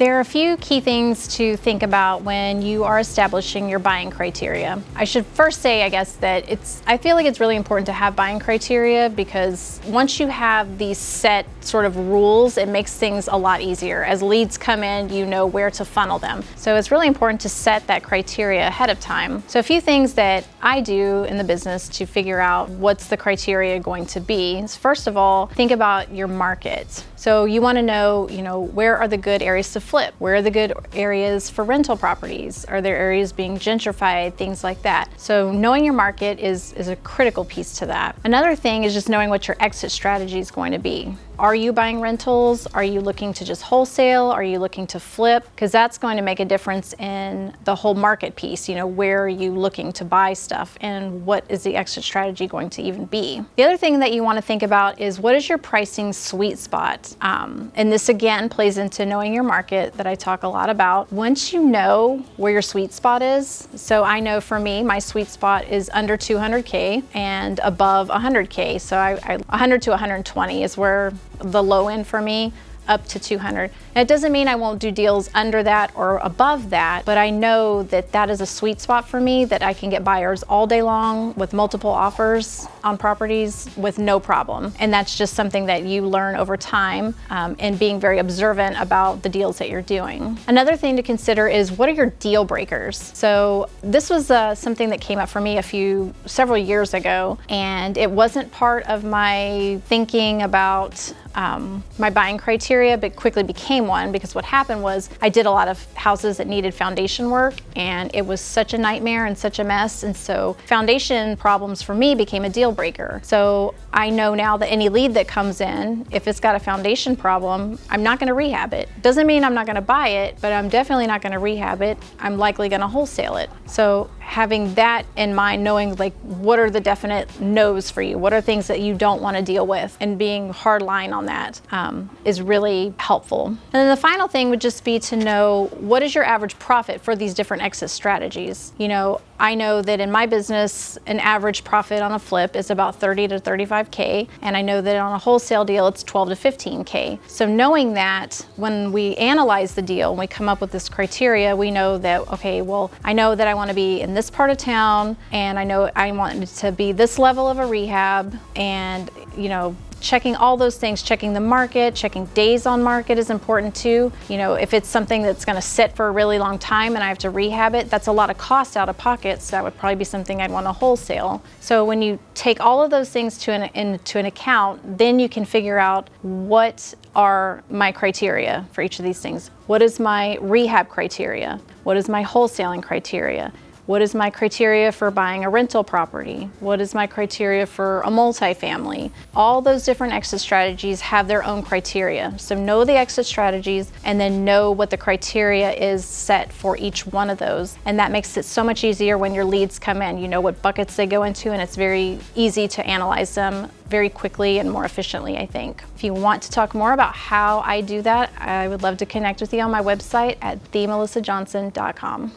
There are a few key things to think about when you are establishing your buying criteria. I should first say, I guess, that I feel like it's really important to have buying criteria because once you have these set sort of rules, it makes things a lot easier. As leads come in, you know where to funnel them. So it's really important to set that criteria ahead of time. So a few things that I do in the business to figure out what's the criteria going to be is, first of all, think about your market. So you want to know, where are the good areas to flip? Where are the good areas for rental properties? Are there areas being gentrified? Things like that. So knowing your market is a critical piece to that. Another thing is just knowing what your exit strategy is going to be. Are you buying rentals? Are you looking to just wholesale? Are you looking to flip? Because that's going to make a difference in the whole market piece. Where are you looking to buy stuff and what is the exit strategy going to even be? The other thing that you want to think about is what is your pricing sweet spot? And this again plays into knowing your market that I talk a lot about. Once you know where your sweet spot is, so I know for me, my sweet spot is under 200K and above 100K. So 100 to 120 is where the low end for me, up to 200. And it doesn't mean I won't do deals under that or above that, but I know that that is a sweet spot for me, that I can get buyers all day long with multiple offers on properties with no problem. And that's just something that you learn over time and being very observant about the deals that you're doing. Another thing to consider is, what are your deal breakers? So this was something that came up for me several years ago, and it wasn't part of my thinking about my buying criteria, but quickly became one, because what happened was I did a lot of houses that needed foundation work, and it was such a nightmare and such a mess. And so foundation problems for me became a deal breaker. So I know now that any lead that comes in, if it's got a foundation problem, I'm not going to rehab it. Doesn't mean I'm not going to buy it, but I'm definitely not going to rehab it. I'm likely going to wholesale it. So having that in mind, knowing what are the definite no's for you, what are things that you don't want to deal with, and being hard line on that is really helpful. And then the final thing would just be to know, what is your average profit for these different exit strategies? I know that in my business, an average profit on a flip is about 30 to 35K, and I know that on a wholesale deal, it's 12 to 15K. So knowing that, when we analyze the deal and we come up with this criteria, we know that, okay, well, I know that I want to be in this part of town, and I know I want it to be this level of a rehab, and checking all those things, checking the market, checking days on market is important too. If it's something that's going to sit for a really long time and I have to rehab it, that's a lot of cost out of pocket, so that would probably be something I'd want to wholesale. So when you take all of those things into an account, then you can figure out, what are my criteria for each of these things? What is my rehab criteria? What is my wholesaling criteria? What is my criteria for buying a rental property? What is my criteria for a multifamily? All those different exit strategies have their own criteria. So know the exit strategies, and then know what the criteria is set for each one of those. And that makes it so much easier when your leads come in. You know what buckets they go into, and it's very easy to analyze them very quickly and more efficiently, I think. If you want to talk more about how I do that, I would love to connect with you on my website at themelissajohnson.com.